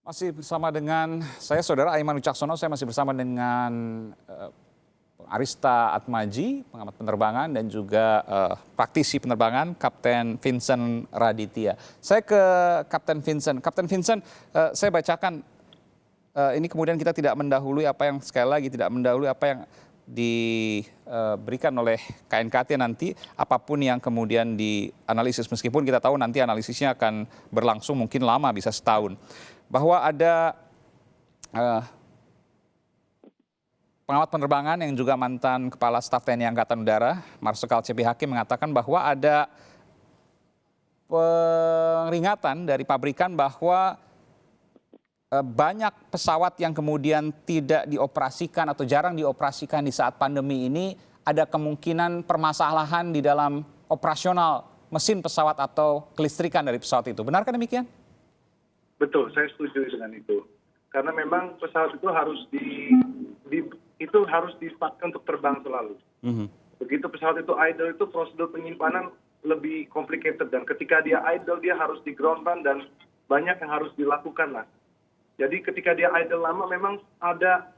Masih bersama dengan saya, Saudara Aiman Wicaksono. Saya masih bersama dengan Arista Atmaji, pengamat penerbangan, dan juga praktisi penerbangan, Kapten Vincent Raditya. Saya ke Kapten Vincent. Kapten Vincent, saya bacakan, ini kemudian kita tidak mendahului apa yang, sekali lagi, tidak mendahului apa yang diberikan oleh KNKT nanti, apapun yang kemudian dianalisis, meskipun kita tahu nanti analisisnya akan berlangsung mungkin lama, bisa setahun. Bahwa ada pengamat penerbangan yang juga mantan Kepala Staf TNI Angkatan Udara, Marsikal C.P. Hakim, mengatakan bahwa ada peringatan dari pabrikan bahwa banyak pesawat yang kemudian tidak dioperasikan atau jarang dioperasikan di saat pandemi ini, ada kemungkinan permasalahan di dalam operasional mesin pesawat atau kelistrikan dari pesawat itu. Benarkah demikian? Betul, saya setuju dengan itu. Karena memang pesawat itu harus harus dipakai untuk terbang selalu. Begitu pesawat itu idle, itu prosedur penyimpanan lebih complicated, dan ketika dia idle dia harus di ground run dan banyak yang harus dilakukan lah. Jadi ketika dia idle lama memang ada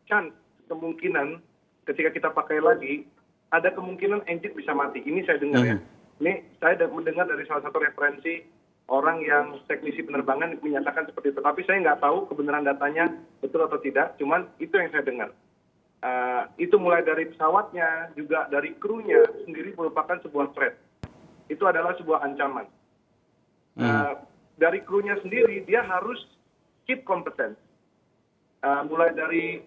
chance, kemungkinan ketika kita pakai lagi ada kemungkinan engine bisa mati. Ini saya dengar ya. Ini saya mendengar dari salah satu referensi orang yang teknisi penerbangan menyatakan seperti itu. Tapi saya nggak tahu kebenaran datanya betul atau tidak. Cuman itu yang saya dengar. Itu mulai dari pesawatnya, juga dari krunya sendiri merupakan sebuah threat. Itu adalah sebuah ancaman. Dari krunya sendiri dia harus keep kompeten. Mulai dari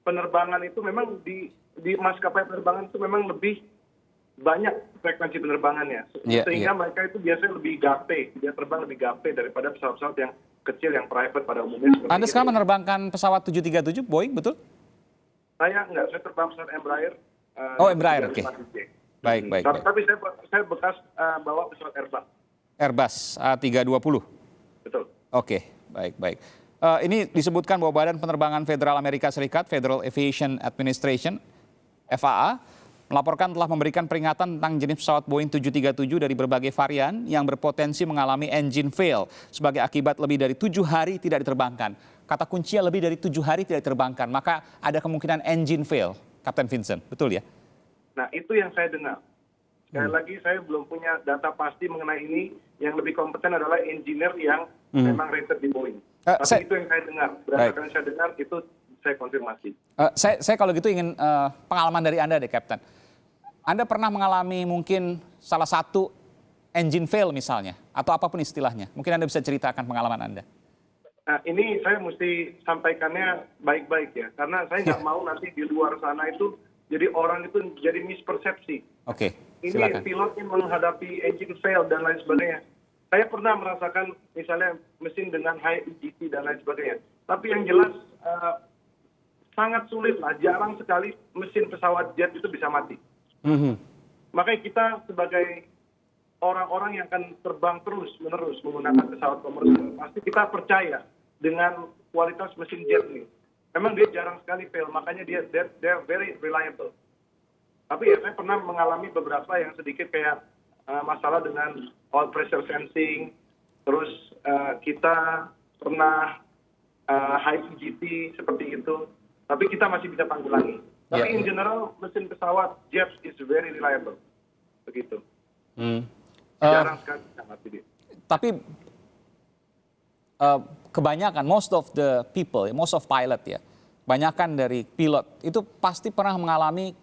penerbangan itu memang di maskapai penerbangan itu memang lebih banyak frekuensi penerbangannya, sehingga mereka itu biasanya lebih gape, dia terbang lebih gape daripada pesawat-pesawat yang kecil yang private pada umumnya. Anda sekarang menerbangkan pesawat 737 Boeing, betul? Saya enggak, saya terbang pesawat Embraer. Embraer, oke. Baik. Tapi saya bekas bawa pesawat Airbus. Airbus A320. Betul. Oke, baik. Ini disebutkan bahwa Badan Penerbangan Federal Amerika Serikat, Federal Aviation Administration, FAA, melaporkan telah memberikan peringatan tentang jenis pesawat Boeing 737 dari berbagai varian yang berpotensi mengalami engine fail sebagai akibat lebih dari 7 hari tidak diterbangkan. Kata kuncinya lebih dari 7 hari tidak diterbangkan, maka ada kemungkinan engine fail, Kapten Vincent, betul ya? Nah, itu yang saya dengar. Sekali lagi, saya belum punya data pasti mengenai ini. Yang lebih kompeten adalah engineer yang memang rated di Boeing. Tapi itu yang saya dengar. Berdasarkan yang saya dengar, itu saya konfirmasi. Saya kalau gitu ingin pengalaman dari Anda deh, Kapten. Anda pernah mengalami mungkin salah satu engine fail misalnya, atau apapun istilahnya. Mungkin Anda bisa ceritakan pengalaman Anda. Nah, ini saya mesti sampaikannya baik-baik ya. Karena saya nggak mau nanti di luar sana itu, jadi orang itu jadi mispersepsi. Oke, silakan. Ini pilot yang menghadapi engine fail dan lain sebagainya. Saya pernah merasakan misalnya mesin dengan high EGT dan lain sebagainya. Tapi yang jelas sangat sulit lah, jarang sekali mesin pesawat jet itu bisa mati. Makanya kita sebagai orang-orang yang akan terbang terus-menerus menggunakan pesawat komersial, pasti kita percaya dengan kualitas mesin jet ini. Memang dia jarang sekali fail, makanya they're very reliable. Tapi ya saya pernah mengalami beberapa yang sedikit kayak masalah dengan oil pressure sensing, terus kita pernah high EGT seperti itu, tapi kita masih bisa tanggulangi. Tapi in general, mesin pesawat jet is very reliable. Begitu. Jarang sekali bisa mati dia. Tapi kebanyakan, most of the people, most of pilot ya, banyakan dari pilot itu pasti pernah mengalami,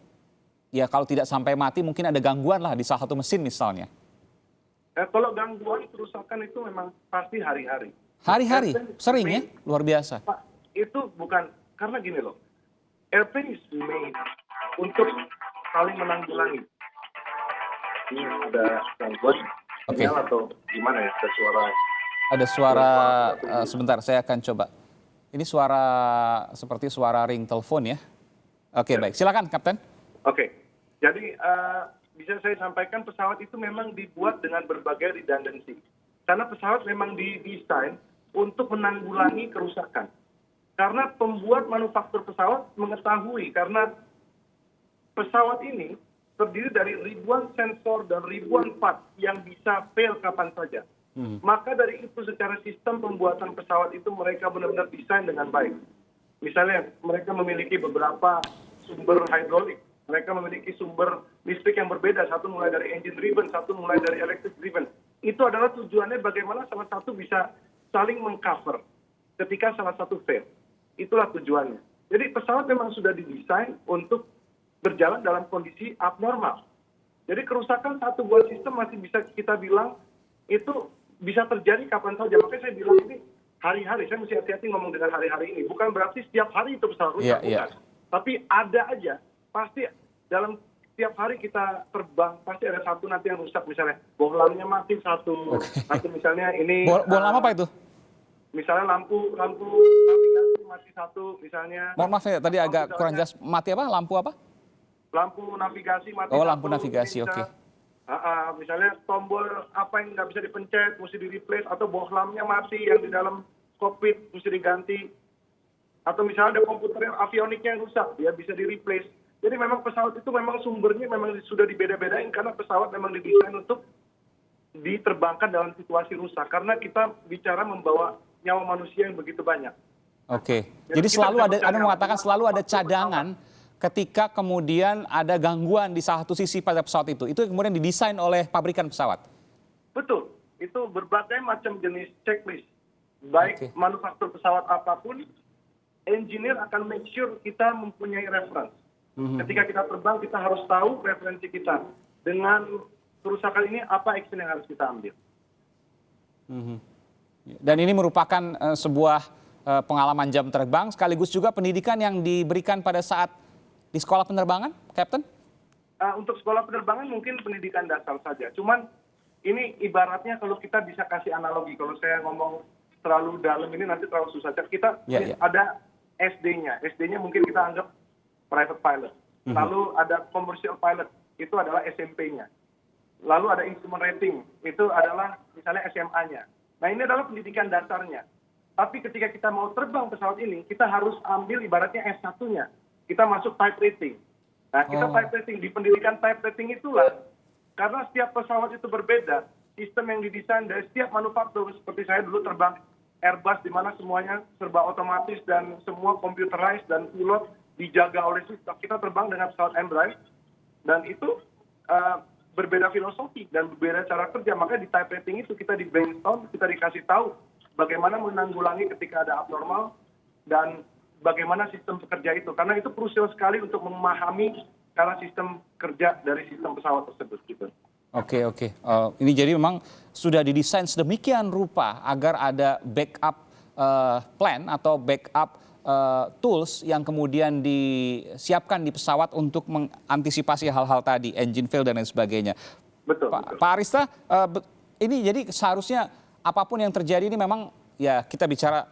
ya kalau tidak sampai mati, mungkin ada gangguan lah di salah satu mesin misalnya. Kalau gangguan kerusakan itu memang pasti hari-hari. Hari-hari? Sering ya? Luar biasa. Pak, itu bukan, karena gini loh. Airplane is made untuk saling menanggulangi. Ini ada gangguan atau gimana ya? Ada suara, sebentar saya akan coba. Ini suara seperti suara ring telepon ya. Oke, baik. Silakan, Kapten. Oke. Jadi bisa saya sampaikan pesawat itu memang dibuat dengan berbagai redundancy. Karena pesawat memang didesain untuk menanggulangi kerusakan. Karena pembuat manufaktur pesawat mengetahui, karena pesawat ini terdiri dari ribuan sensor dan ribuan part yang bisa fail kapan saja. Maka dari itu secara sistem pembuatan pesawat itu mereka benar-benar desain dengan baik. Misalnya mereka memiliki beberapa sumber hidrolik, mereka memiliki sumber listrik yang berbeda, satu mulai dari engine driven, satu mulai dari electric driven. Itu adalah tujuannya bagaimana salah satu bisa saling mengcover ketika salah satu fail. Itulah tujuannya. Jadi pesawat memang sudah didesain untuk berjalan dalam kondisi abnormal. Jadi kerusakan satu buah sistem masih bisa kita bilang itu bisa terjadi kapan saja. Makanya saya bilang ini hari-hari, saya mesti hati-hati ngomong dengan hari-hari ini. Bukan berarti setiap hari itu pesawat rusak, bukan. Tapi ada aja, pasti dalam setiap hari kita terbang, pasti ada satu nanti yang rusak. Misalnya bohlamnya mati satu, atau misalnya ini... Bohlam apa itu? Misalnya lampu navigasi mati satu, misalnya... Mohon maaf ya, tadi agak kurang jelas. Mati apa? Lampu apa? Lampu navigasi mati satu. Oh, satu. lampu navigasi, oke. Misalnya tombol apa yang nggak bisa dipencet, mesti di-replace, atau bohlamnya mati yang di dalam kokpit, mesti diganti. Atau misalnya ada komputer yang avioniknya yang rusak, ya bisa di-replace. Jadi memang pesawat itu memang sumbernya memang sudah dibeda-bedain, karena pesawat memang didesain untuk diterbangkan dalam situasi rusak. Karena kita bicara membawa nyawa manusia yang begitu banyak. Oke, jadi selalu ada, Anda mengatakan selalu ada cadangan ketika kemudian ada gangguan di salah satu sisi pada pesawat itu kemudian didesain oleh pabrikan pesawat. Betul, itu berbagai macam jenis checklist. Baik manufaktur pesawat apapun, engineer akan make sure kita mempunyai reference. Ketika kita terbang, kita harus tahu referensi kita. Dengan kerusakan ini, apa action yang harus kita ambil. Dan ini merupakan sebuah pengalaman jam terbang, sekaligus juga pendidikan yang diberikan pada saat di sekolah penerbangan, Captain? Untuk sekolah penerbangan mungkin pendidikan dasar saja. Cuman ini ibaratnya kalau kita bisa kasih analogi, kalau saya ngomong terlalu dalam ini nanti terlalu susah. Kita ada SD-nya. SD-nya mungkin kita anggap private pilot. Lalu ada commercial pilot, itu adalah SMP-nya. Lalu ada instrument rating, itu adalah misalnya SMA-nya. Nah ini adalah pendidikan dasarnya. Tapi ketika kita mau terbang pesawat ini, kita harus ambil ibaratnya S1-nya. Kita masuk type rating. Nah, kita type rating. Di pendidikan type rating itulah, karena setiap pesawat itu berbeda, sistem yang didesain dari setiap manufaktur, seperti saya dulu terbang Airbus, di mana semuanya serba otomatis dan semua computerized dan pilot dijaga oleh sistem. Kita terbang dengan pesawat Embraer, dan itu berbeda filosofi dan berbeda cara kerja. Maka di type rating itu kita di brainstorm, kita dikasih tahu bagaimana menanggulangi ketika ada abnormal, dan bagaimana sistem bekerja itu. Karena itu krusial sekali untuk memahami cara sistem kerja dari sistem pesawat tersebut. Gitu. Oke. Ini jadi memang sudah didesain sedemikian rupa agar ada backup plan atau backup tools yang kemudian disiapkan di pesawat untuk mengantisipasi hal-hal tadi, engine fail dan lain sebagainya. Betul. Pak Arista, ini jadi seharusnya apapun yang terjadi ini memang ya kita bicara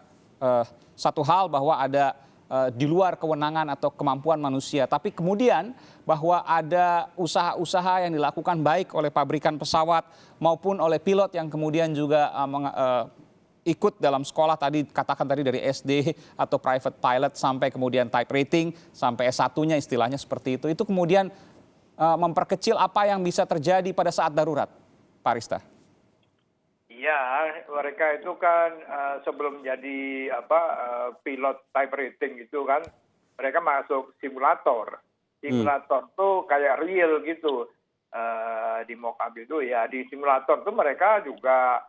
satu hal bahwa ada di luar kewenangan atau kemampuan manusia. Tapi kemudian bahwa ada usaha-usaha yang dilakukan baik oleh pabrikan pesawat maupun oleh pilot yang kemudian juga ikut dalam sekolah tadi, katakan tadi dari SD atau private pilot sampai kemudian type rating, sampai S1-nya istilahnya seperti itu. Itu kemudian memperkecil apa yang bisa terjadi pada saat darurat, Pak Arista. Ya, mereka itu kan sebelum jadi pilot type rating itu kan mereka masuk simulator. Simulator tuh kayak real gitu. Di mock-up itu ya di simulator tuh mereka juga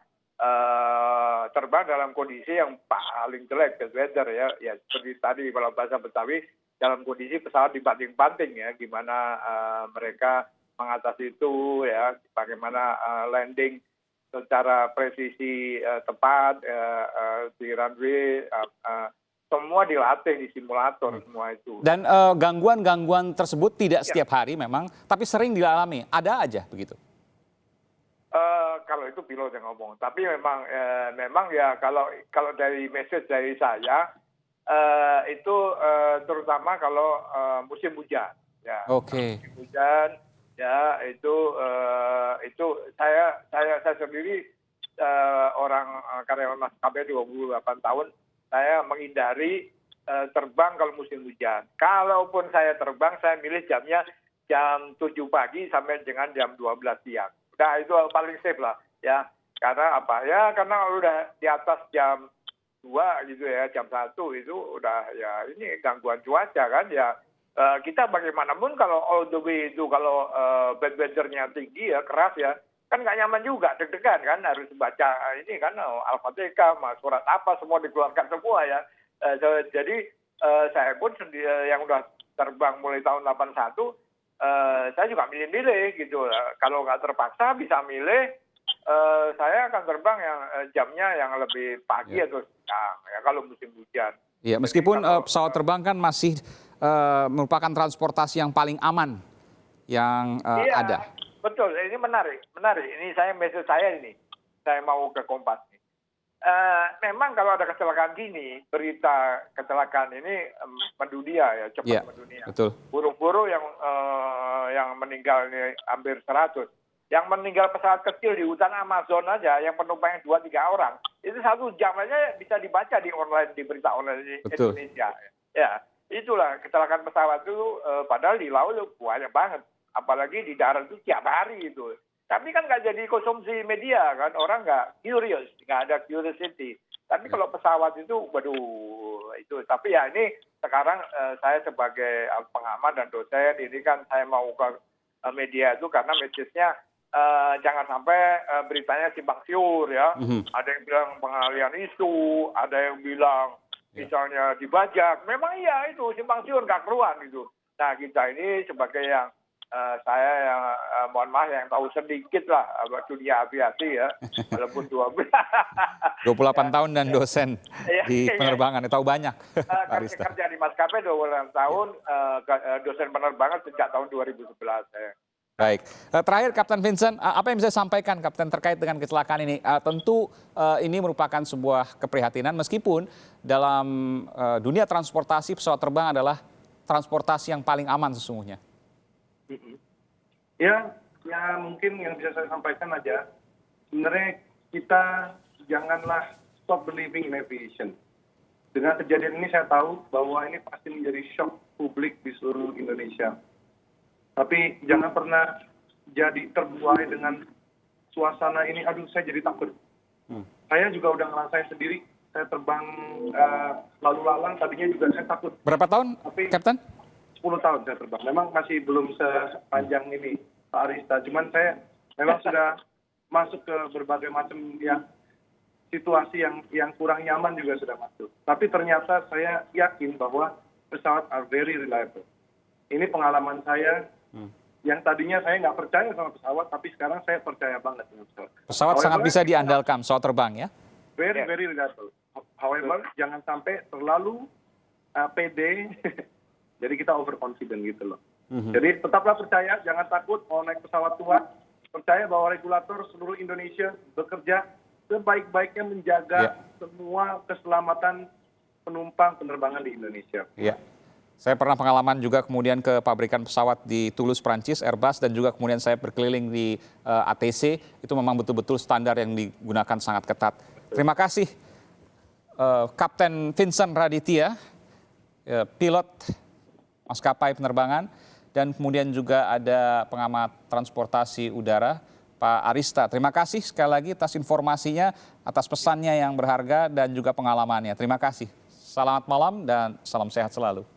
terbang dalam kondisi yang paling jelek, bad weather ya seperti tadi kalau bahasa Betawi dalam kondisi pesawat dibanting-banting ya, gimana mereka mengatasi itu ya, bagaimana landing secara presisi tepat di runway, semua dilatih di simulator semua itu. Dan gangguan-gangguan tersebut tidak setiap hari memang, tapi sering dialami. Ada aja begitu. Kalau itu pilot yang ngomong, tapi memang ya kalau dari message dari saya itu terutama kalau musim hujan. Ya, Oke. musim hujan. Ya itu saya sendiri orang karyawan maskapai 28 tahun, saya menghindari terbang kalau musim hujan. Kalaupun saya terbang, saya milih jamnya jam 7 pagi sampai dengan jam 12 siang. Nah itu paling safe lah ya. Karena apa? Ya karena udah di atas jam 2 gitu ya, jam 1 itu udah ya ini gangguan cuaca kan ya. Kita bagaimanapun kalau all the way itu kalau bad weather-nya tinggi ya, keras ya, kan nggak nyaman juga, deg-degan kan, harus baca ini kan Al-Fatihah, surat apa semua dikeluarkan semua ya. Jadi saya pun yang udah terbang mulai tahun 81, saya juga milih-milih gitu. Kalau nggak terpaksa bisa milih, saya akan terbang yang jamnya yang lebih pagi atau siang ya kalau musim hujan. Ya, meskipun pesawat terbang kan masih merupakan transportasi yang paling aman yang Iya, ada. betul. Ini menarik. Ini message saya ini. Saya mau ke Kompas nih. Memang kalau ada kecelakaan gini, berita kecelakaan ini mendunia ya, cepat mendunia. Betul. Buruh-buruh yang meninggal ini hampir 100. Yang meninggal pesawat kecil di hutan Amazon aja, yang penumpangnya 2-3 orang, itu 1 jam aja bisa dibaca di online, di berita online di Indonesia. Ya, itulah kecelakaan pesawat itu, padahal di laut banyak banget, apalagi di darat itu tiap hari itu. Tapi kan nggak jadi konsumsi media kan, orang nggak curious, nggak ada curiosity. Tapi kalau pesawat itu, waduh, itu. Tapi ya ini sekarang saya sebagai pengamat dan dosen, ini kan saya mau ke media itu karena message-nya jangan sampai beritanya simpang siur ya. Ada yang bilang pengalihan isu, ada yang bilang misalnya dibajak. Memang iya itu simpang siur nggak keruan gitu. Nah kita ini sebagai yang saya yang mohon maaf yang tahu sedikit lah dunia aviasi ya, walaupun 28 tahun dan dosen di penerbangan, tahu banyak. Kerja di maskapai 28 tahun, dosen penerbangan sejak tahun 2011. Baik, terakhir Kapten Vincent, apa yang bisa sampaikan Kapten terkait dengan kecelakaan ini? Tentu ini merupakan sebuah keprihatinan meskipun dalam dunia transportasi pesawat terbang adalah transportasi yang paling aman sesungguhnya. Ya mungkin yang bisa saya sampaikan aja, sebenarnya kita janganlah stop believing in aviation. Dengan kejadian ini saya tahu bahwa ini pasti menjadi shock publik di seluruh Indonesia. Tapi jangan pernah jadi terbuai dengan suasana ini, aduh saya jadi takut. Saya juga udah ngerasain sendiri, saya terbang lalu lalang, tadinya juga saya takut. Berapa tahun, Kapten? 10 tahun saya terbang. Memang masih belum sepanjang ini, Pak Arista. Cuman saya memang sudah masuk ke berbagai macam situasi yang kurang nyaman juga sudah masuk. Tapi ternyata saya yakin bahwa pesawat are very reliable. Ini pengalaman saya yang tadinya saya nggak percaya sama pesawat, tapi sekarang saya percaya banget dengan pesawat. Pesawat sangat bisa diandalkan, pesawat terbang ya? Very reliable. However, jangan sampai terlalu pede. Jadi kita overconfident gitu loh. Jadi tetaplah percaya, jangan takut mau naik pesawat tua. Percaya bahwa regulator seluruh Indonesia bekerja sebaik-baiknya menjaga semua keselamatan penumpang penerbangan di Indonesia. Iya. Saya pernah pengalaman juga kemudian ke pabrikan pesawat di Toulouse, Prancis, Airbus, dan juga kemudian saya berkeliling di ATC. Itu memang betul-betul standar yang digunakan sangat ketat. Terima kasih Kapten Vincent Raditya, pilot maskapai penerbangan, dan kemudian juga ada pengamat transportasi udara, Pak Arista. Terima kasih sekali lagi atas informasinya, atas pesannya yang berharga dan juga pengalamannya. Terima kasih. Selamat malam dan salam sehat selalu.